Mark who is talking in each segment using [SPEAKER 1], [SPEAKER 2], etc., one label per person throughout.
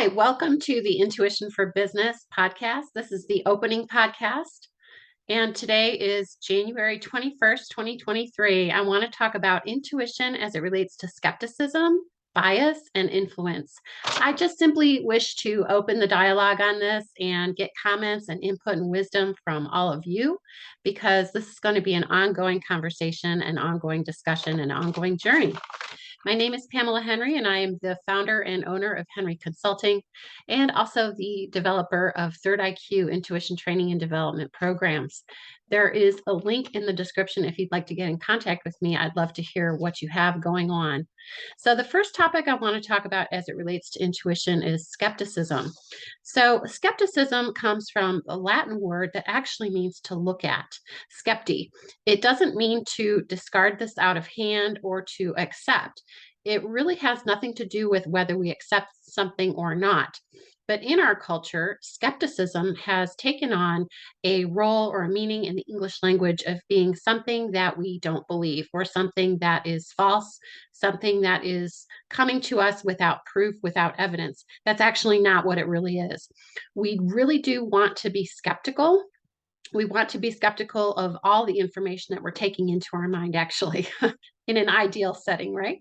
[SPEAKER 1] Hi, welcome to the Intuition for Business podcast. This is the opening podcast, and today is January 21st, 2023. I want to talk about intuition as it relates to skepticism, bias, and influence. I just simply wish to open the dialogue on this and get comments and input and wisdom from all of you, because this is going to be an ongoing conversation, an ongoing discussion, an ongoing journey. My name is Pamela Henry, and I am the founder and owner of Henry Consulting and also the developer of Third IQ Intuition Training and Development Programs. There is a link in the description if you'd like to get in contact with me. I'd love to hear what you have going on. So the first topic I want to talk about as it relates to intuition is skepticism. So skepticism comes from a Latin word that actually means to look at, skepti. It doesn't mean to discard this out of hand or to accept. It really has nothing to do with whether we accept something or not. But in our culture, skepticism has taken on a role or a meaning in the English language of being something that we don't believe, or something that is false, something that is coming to us without proof, without evidence. That's actually not what it really is. We really do want to be skeptical. We want to be skeptical of all the information that we're taking into our mind, actually, in an ideal setting, right?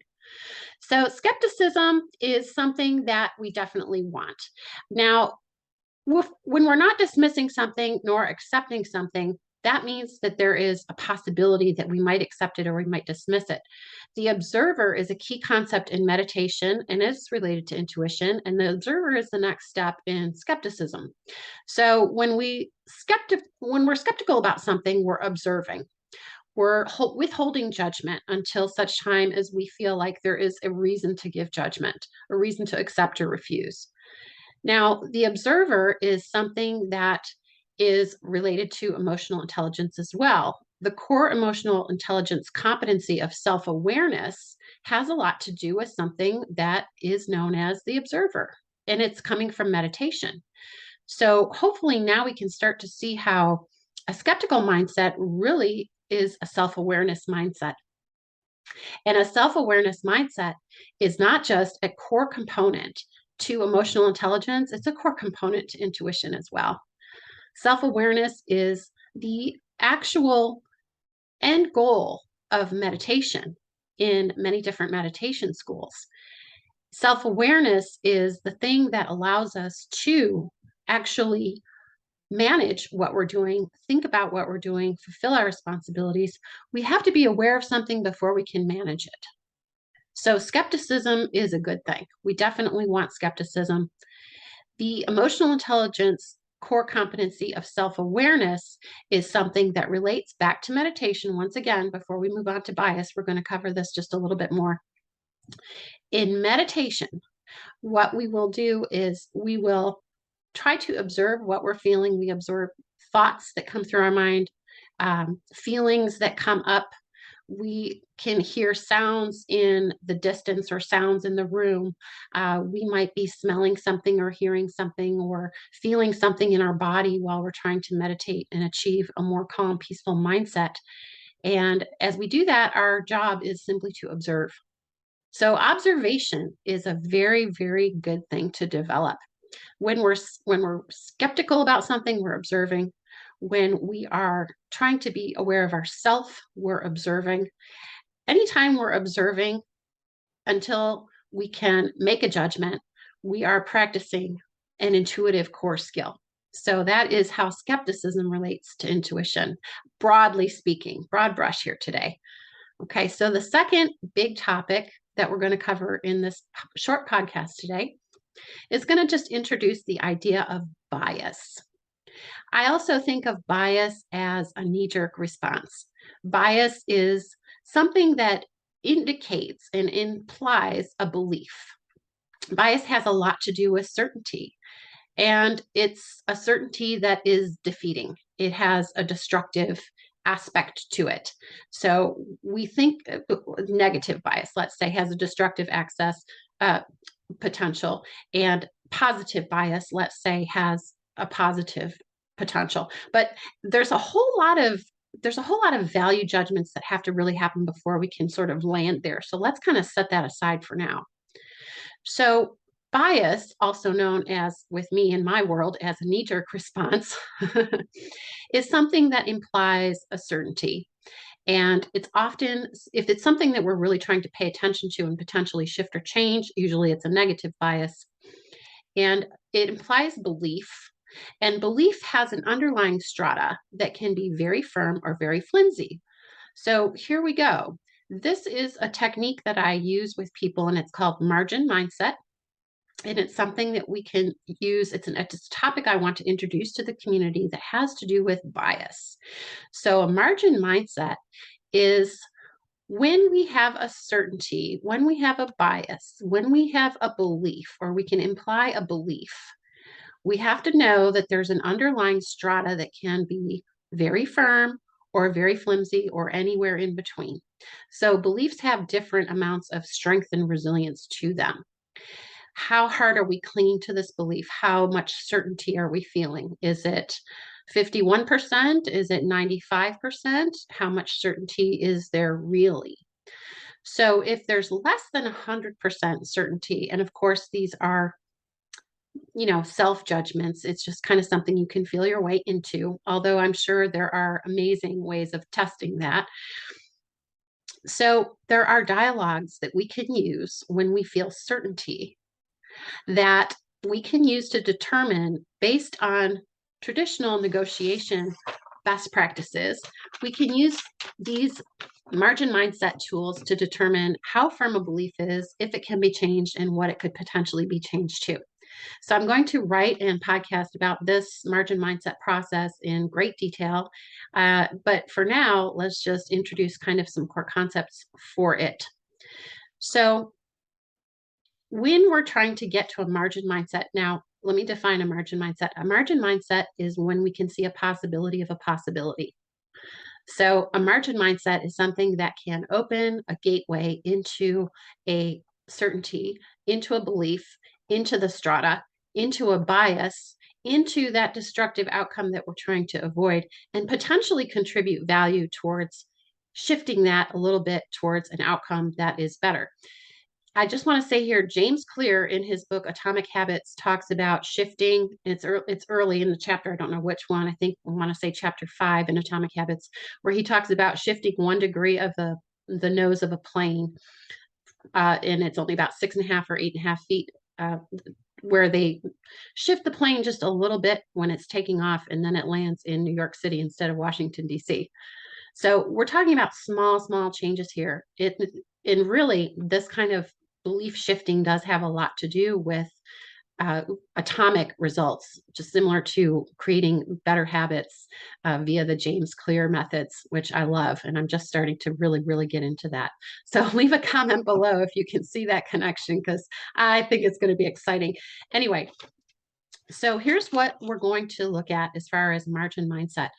[SPEAKER 1] So skepticism is something that we definitely want. Now, when we're not dismissing something nor accepting something, that means that there is a possibility that we might accept it or we might dismiss it. The observer is a key concept in meditation and is related to intuition, and the observer is the next step in skepticism. So when we're skeptical about something, we're observing. We're withholding judgment until such time as we feel like there is a reason to give judgment, a reason to accept or refuse. Now, the observer is something that is related to emotional intelligence as well. The core emotional intelligence competency of self-awareness has a lot to do with something that is known as the observer, and it's coming from meditation. So hopefully now we can start to see how a skeptical mindset really is a self-awareness mindset. And a self-awareness mindset is not just a core component to emotional intelligence, it's a core component to intuition as well. Self-awareness is the actual end goal of meditation in many different meditation schools. Self-awareness is the thing that allows us to actually manage what we're doing, think about what we're doing, fulfill our responsibilities. We have to be aware of something before we can manage it. So skepticism is a good thing. We definitely want skepticism. The emotional intelligence core competency of self-awareness is something that relates back to meditation. Once again, before we move on to bias, we're going to cover this just a little bit more. In meditation, what we will do is we will try to observe what we're feeling. We observe thoughts that come through our mind, feelings that come up. We can hear sounds in the distance or sounds in the room. We might be smelling something or hearing something or feeling something in our body while we're trying to meditate and achieve a more calm, peaceful mindset. And as we do that, our job is simply to observe. So observation is a very, very good thing to develop. When we're skeptical about something, we're observing. When we are trying to be aware of ourselves, we're observing. Anytime we're observing until we can make a judgment, we are practicing an intuitive core skill. So that is how skepticism relates to intuition, broadly speaking, broad brush here today. Okay, so the second big topic that we're going to cover in this short podcast today is going to just introduce the idea of bias. I also think of bias as a knee-jerk response. Bias is something that indicates and implies a belief. Bias has a lot to do with certainty, and it's a certainty that is defeating. It has a destructive aspect to it. So we think negative bias, let's say, has a destructive access potential, and positive bias, let's say, has a positive potential. But there's a whole lot of value judgments that have to really happen before we can sort of land there. So let's kind of set that aside for now. So Bias, also known as, with me in my world, as a knee-jerk response, is something that implies a certainty. And it's often, if it's something that we're really trying to pay attention to and potentially shift or change, usually it's a negative bias. And it implies belief. And belief has an underlying strata that can be very firm or very flimsy. So here we go. This is a technique that I use with people, and it's called margin mindset. And it's something that we can use. It's a topic I want to introduce to the community that has to do with bias. So, a margin mindset is when we have a certainty, when we have a bias, when we have a belief, or we can imply a belief, we have to know that there's an underlying strata that can be very firm or very flimsy or anywhere in between. So, beliefs have different amounts of strength and resilience to them. How hard are we clinging to this belief? How much certainty are we feeling? Is it 51%? Is it 95%? How much certainty is there really? So if there's less than 100% certainty, and of course these are, self judgments, it's just kind of something you can feel your way into, although I'm sure there are amazing ways of testing that. So there are dialogues that we can use when we feel certainty that we can use to determine, based on traditional negotiation best practices, we can use these margin mindset tools to determine how firm a belief is, if it can be changed, and what it could potentially be changed to. So I'm going to write and podcast about this margin mindset process in great detail. But for now, let's just introduce kind of some core concepts for it. So when we're trying to get to a margin mindset, now let me define a margin mindset. A margin mindset is when we can see a possibility of a possibility. So a margin mindset is something that can open a gateway into a certainty, into a belief, into the strata, into a bias, into that destructive outcome that we're trying to avoid, and potentially contribute value towards shifting that a little bit towards an outcome that is better. I just want to say here, James Clear in his book Atomic Habits talks about shifting. It's early in the chapter. I don't know which one. I think I want to say chapter 5 in Atomic Habits, where he talks about shifting 1 degree of the nose of a plane, and it's only about 6.5 or 8.5 feet, where they shift the plane just a little bit when it's taking off, and then it lands in New York City instead of Washington, D.C. So we're talking about small changes here. And really, this kind of belief shifting does have a lot to do with atomic results, just similar to creating better habits via the James Clear methods, which I love. And I'm just starting to really get into that. So leave a comment below if you can see that connection, because I think it's going to be exciting. Anyway, so here's what we're going to look at as far as margin mindset.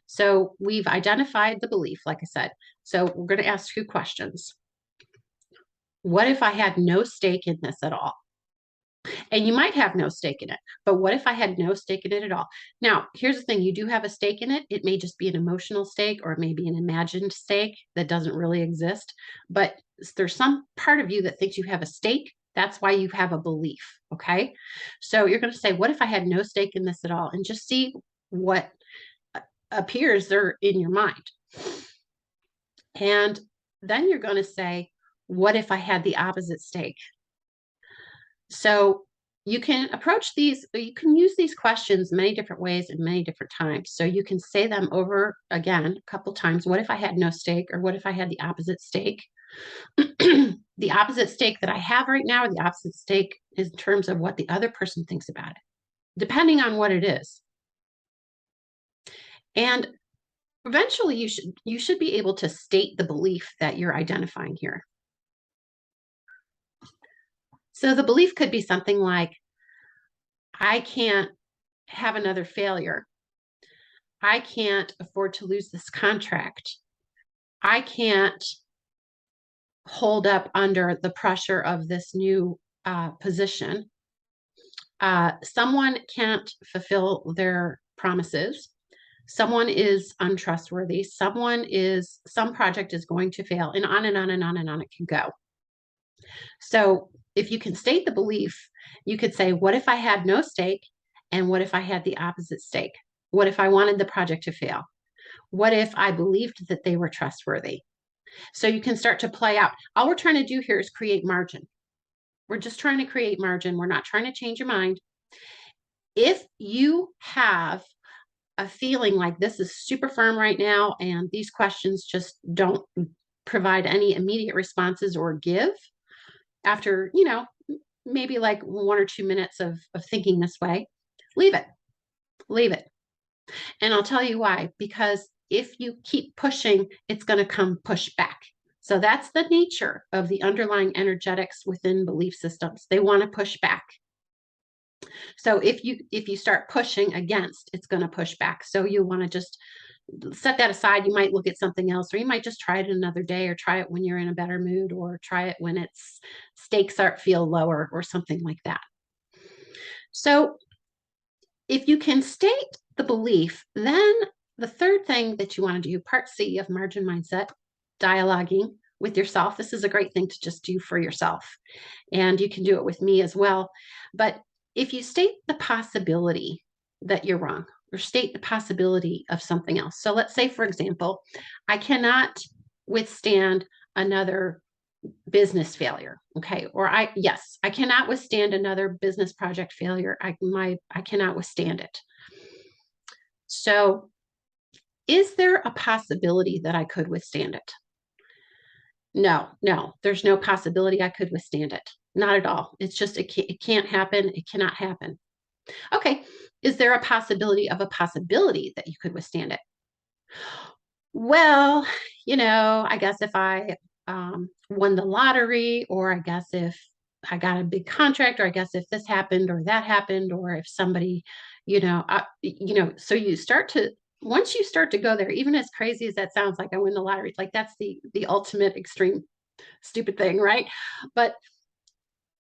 [SPEAKER 1] So we've identified the belief, like I said. So we're going to ask 2 questions. What if I had no stake in this at all? And you might have no stake in it, but what if I had no stake in it at all? Now, here's the thing. You do have a stake in it. It may just be an emotional stake, or maybe an imagined stake that doesn't really exist, but there's some part of you that thinks you have a stake. That's why you have a belief, okay? So you're going to say, what if I had no stake in this at all? And just see what appears there in your mind. And then you're going to say, what if I had the opposite stake? So you can approach these, you can use these questions many different ways and many different times. So you can say them over again a couple times. What if I had no stake? Or what if I had the opposite stake? The opposite stake that I have right now, or the opposite stake is in terms of what the other person thinks about it, depending on what it is. And eventually you should be able to state the belief that you're identifying here. So the belief could be something like, I can't have another failure. I can't afford to lose this contract. I can't hold up under the pressure of this new position. Someone can't fulfill their promises. Someone is untrustworthy. Some project is going to fail, and on and on and on and on it can go. So if you can state the belief, you could say, what if I had no stake? And what if I had the opposite stake? What if I wanted the project to fail? What if I believed that they were trustworthy? So you can start to play out. All we're trying to do here is create margin. We're just trying to create margin. We're not trying to change your mind. If you have a feeling like this is super firm right now and these questions just don't provide any immediate responses or give after, maybe like 1 or 2 minutes of thinking this way, leave it, leave it. And I'll tell you why, because if you keep pushing, it's going to come push back. So that's the nature of the underlying energetics within belief systems. They want to push back. So if you start pushing against, it's going to push back. So you want to just set that aside. You might look at something else, or you might just try it another day, or try it when you're in a better mood, or try it when its stakes feel lower, or something like that. So if you can state the belief, then the third thing that you want to do, part C of margin mindset, dialoguing with yourself. This is a great thing to just do for yourself. And you can do it with me as well. But if you state the possibility that you're wrong, or state the possibility of something else. So let's say, for example, I cannot withstand another business failure. Okay. Or I cannot withstand another business project failure. I cannot withstand it. So is there a possibility that I could withstand it? No, there's no possibility I could withstand it. Not at all. It's just, it can't happen. It cannot happen. Okay. Is there a possibility of a possibility that you could withstand it? Well, I guess if I won the lottery, or I guess if I got a big contract, or I guess if this happened or that happened, or if somebody, so once you start to go there, even as crazy as that sounds, like I win the lottery, it's like that's the ultimate extreme stupid thing, right? But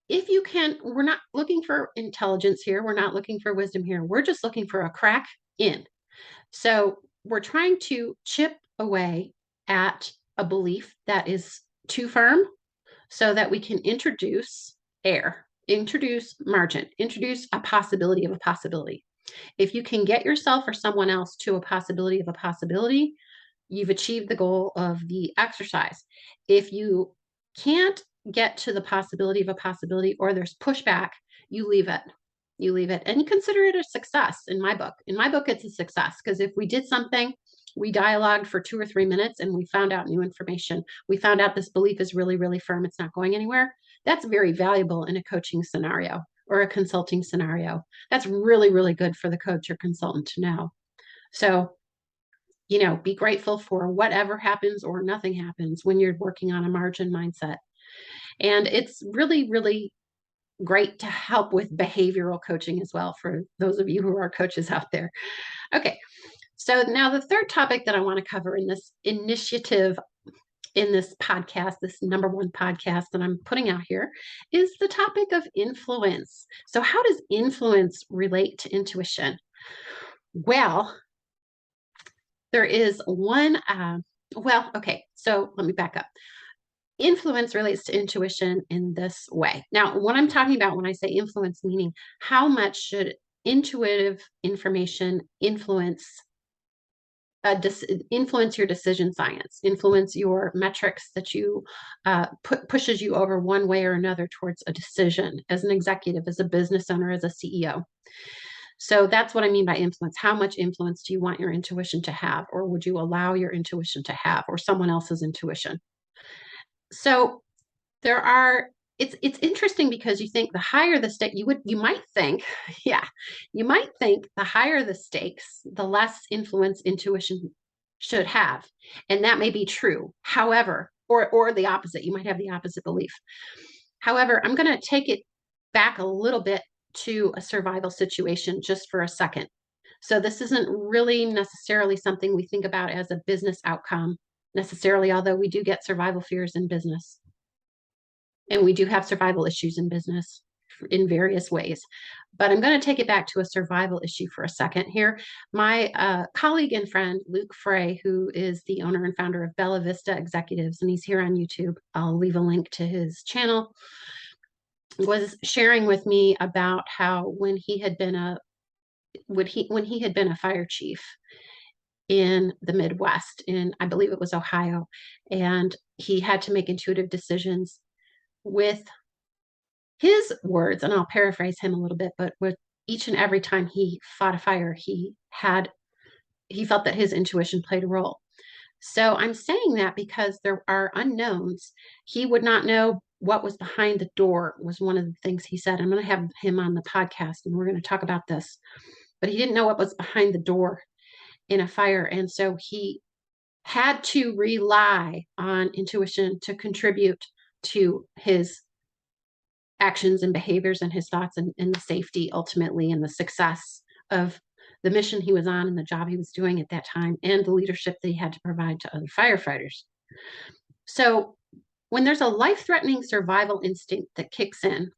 [SPEAKER 1] if you can, we're not looking for intelligence here. We're not looking for wisdom here. We're just looking for a crack in. So we're trying to chip away at a belief that is too firm, so that we can introduce air, introduce margin, introduce a possibility of a possibility. If you can get yourself or someone else to a possibility of a possibility, you've achieved the goal of the exercise. If you can't get to the possibility of a possibility, or there's pushback, you leave it. You leave it and you consider it a success. In my book, it's a success, because if we did something, we dialogued for 2 or 3 minutes and we found out new information. We found out this belief is really, really firm. It's not going anywhere. That's very valuable in a coaching scenario or a consulting scenario. That's really, really good for the coach or consultant to know. So, be grateful for whatever happens or nothing happens when you're working on a margin mindset. And it's really, really great to help with behavioral coaching as well, for those of you who are coaches out there. Okay, so now the third topic that I want to cover in this initiative, in this podcast, this #1 podcast that I'm putting out here, is the topic of influence. So how does influence relate to intuition? Well, there is one, okay, so let me back up. Influence relates to intuition in this way. Now, what I'm talking about when I say influence, meaning how much should intuitive information influence your decision science, influence your metrics that you pushes you over one way or another towards a decision as an executive, as a business owner, as a CEO. So that's what I mean by influence. How much influence do you want your intuition to have, or would you allow your intuition to have, or someone else's intuition? So it's interesting, because you think the higher the stake, you might think, you might think the higher the stakes, the less influence intuition should have. And that may be true. However, or the opposite, you might have the opposite belief. However, I'm going to take it back a little bit to a survival situation just for a second. So this isn't really necessarily something we think about as a business outcome necessarily, although we do get survival fears in business. And we do have survival issues in business in various ways. But I'm going to take it back to a survival issue for a second here. My colleague and friend, Luke Frey, who is the owner and founder of Bella Vista Executives, and he's here on YouTube. I'll leave a link to his channel. was sharing with me about how when he had been a when he had been a fire chief in the Midwest, in I believe it was Ohio, and he had to make intuitive decisions with his words, and I'll paraphrase him a little bit, but with each and every time he fought a fire, he felt that his intuition played a role. So I'm saying that because there are unknowns. He would not know what was behind the door, was one of the things he said. I'm going to have him on the podcast and we're going to talk about this. But he didn't know what was behind the door in a fire. And so he had to rely on intuition to contribute to his actions and behaviors and his thoughts and the safety ultimately and the success of the mission he was on and the job he was doing at that time and the leadership that he had to provide to other firefighters. So when there's a life-threatening survival instinct that kicks in,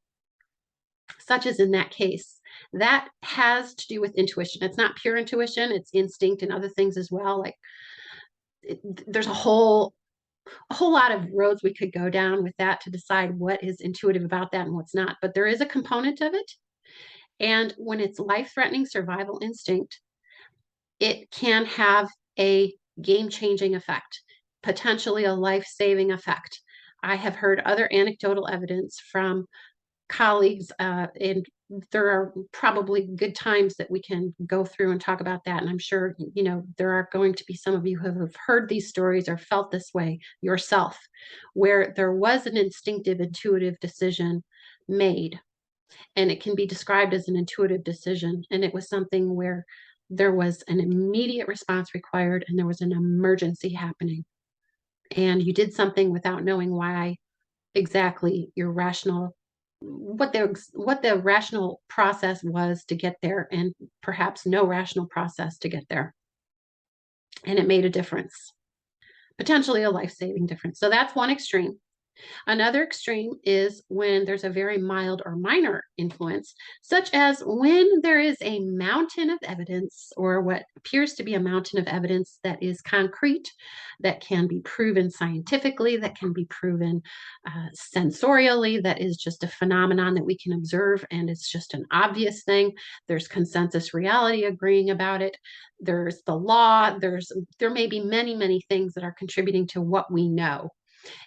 [SPEAKER 1] such as in that case, that has to do with intuition. It's not pure intuition, it's instinct and other things as well. Like there's a whole lot of roads we could go down with that to decide what is intuitive about that and what's not. But there is a component of it. And when it's life-threatening survival instinct, it can have a game-changing effect, potentially a life-saving effect. I have heard other anecdotal evidence from colleagues, and there are probably good times that we can go through and talk about that. And I'm sure, there are going to be some of you who have heard these stories or felt this way yourself, where there was an instinctive, intuitive decision made. And it can be described as an intuitive decision. And it was something where there was an immediate response required and there was an emergency happening. And you did something without knowing why exactly your rational what the rational process was to get there, and perhaps no rational process to get there, and it made a difference, potentially a life-saving difference. So that's one extreme. Another extreme is when there's a very mild or minor influence, such as when there is a mountain of evidence or what appears to be a mountain of evidence that is concrete, that can be proven scientifically, that can be proven sensorially, that is just a phenomenon that we can observe and it's just an obvious thing. There's consensus reality agreeing about it. There's the law. There may be many, many things that are contributing to what we know.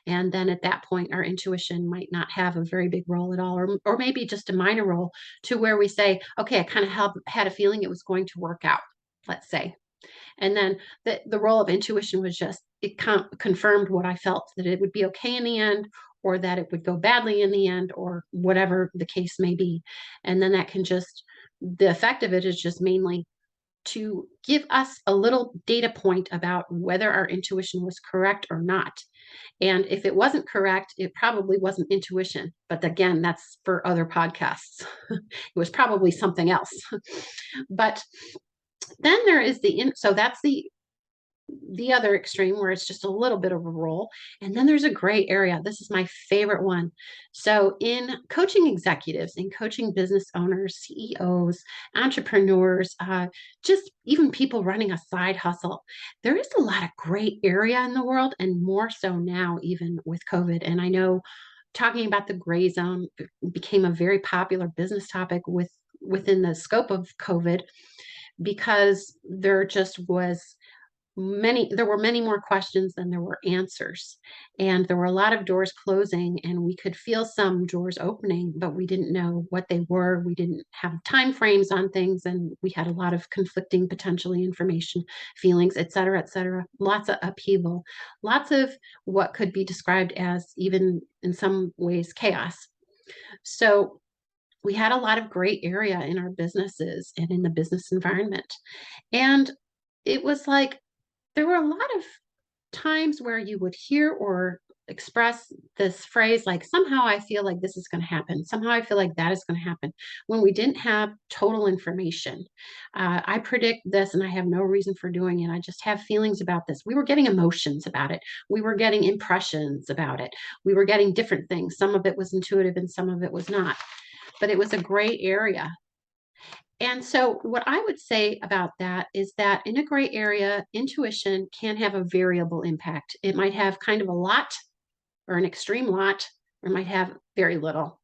[SPEAKER 1] And then at that point, our intuition might not have a very big role at all, or maybe just a minor role to where we say, okay, I kind of had a feeling it was going to work out, let's say. And then the role of intuition was just, it confirmed what I felt, that it would be okay in the end, or that it would go badly in the end, or whatever the case may be. And then the effect of it is just mainly to give us a little data point about whether our intuition was correct or not. And if it wasn't correct, it probably wasn't intuition. But again, that's for other podcasts. It was probably something else. But then there is so that's the other extreme where it's just a little bit of a role. And then there's a gray area. This is my favorite one. So in coaching executives, in coaching business owners, CEOs, entrepreneurs, just even people running a side hustle, there is a lot of gray area in the world, and more so now, even with COVID. And I know talking about the gray zone became a very popular business topic within the scope of COVID, because there were many more questions than there were answers, and there were a lot of doors closing, and we could feel some doors opening, but we didn't know what they were. We didn't have time frames on things, and we had a lot of conflicting, potentially, information, feelings, et cetera, lots of upheaval, lots of what could be described as, even in some ways, chaos. So we had a lot of gray area in our businesses and in the business environment. And it was like there were a lot of times where you would hear or express this phrase, like, somehow I feel like this is going to happen. Somehow I feel like that is going to happen, when we didn't have total information. I predict this and I have no reason for doing it. I just have feelings about this. We were getting emotions about it. We were getting impressions about it. We were getting different things. Some of it was intuitive and some of it was not. But it was a gray area. And so what I would say about that is that in a gray area, intuition can have a variable impact. It might have kind of a lot or an extreme lot, or might have very little.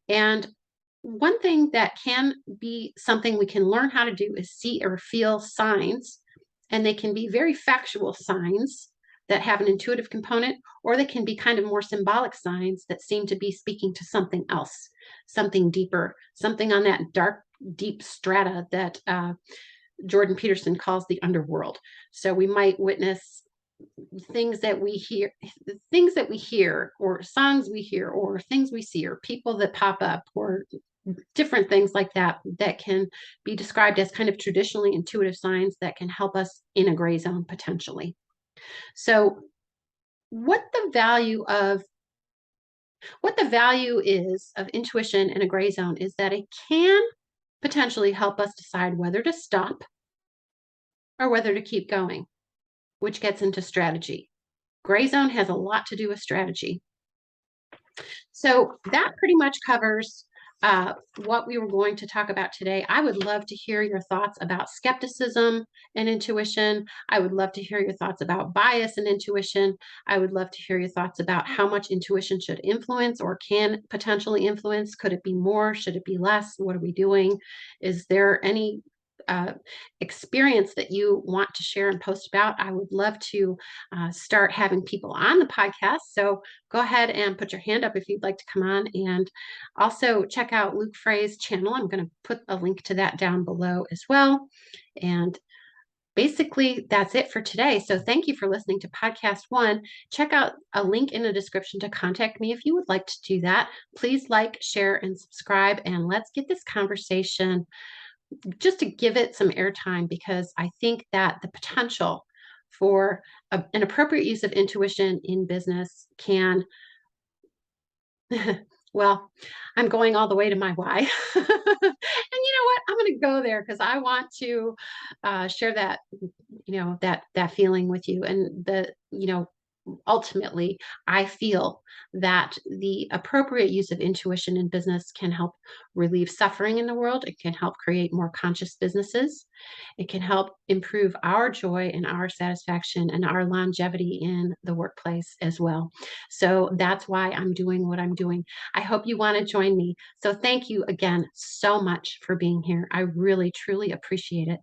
[SPEAKER 1] And one thing that can be something we can learn how to do is see or feel signs, and they can be very factual signs that have an intuitive component, or they can be kind of more symbolic signs that seem to be speaking to something else, something deeper, something on that dark, deep strata that Jordan Peterson calls the underworld. So we might witness things that we hear, or songs we hear, or things we see, or people that pop up, or different things like that that can be described as kind of traditionally intuitive signs that can help us in a gray zone potentially. So what the value of what the value is of intuition in a gray zone is that it can potentially help us decide whether to stop or whether to keep going, which gets into strategy. Gray zone has a lot to do with strategy. So that pretty much covers what we were going to talk about today. I would love to hear your thoughts about skepticism and intuition. I would love to hear your thoughts about bias and intuition. I would love to hear your thoughts about how much intuition should influence or can potentially influence. Could it be more? Should it be less? What are we doing? Is there any uh, experience that you want to share and post about? I would love to start having people on the podcast. So go ahead and put your hand up if you'd like to come on, and also check out Luke Frey's channel. I'm going to put a link to that down below as well. And basically, that's it for today. So thank you for listening to podcast 1. Check out a link in the description to contact me if you would like to do that. Please like, share, and subscribe, and let's get this conversation, just to give it some airtime, because I think that the potential for an appropriate use of intuition in business can, well, I'm going all the way to my why. And you know what? I'm going to go there because I want to share that, that feeling with you. And ultimately, I feel that the appropriate use of intuition in business can help relieve suffering in the world. It can help create more conscious businesses. It can help improve our joy and our satisfaction and our longevity in the workplace as well. So that's why I'm doing what I'm doing. I hope you want to join me. So thank you again so much for being here. I really, truly appreciate it.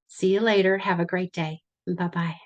[SPEAKER 1] See you later. Have a great day. Bye-bye.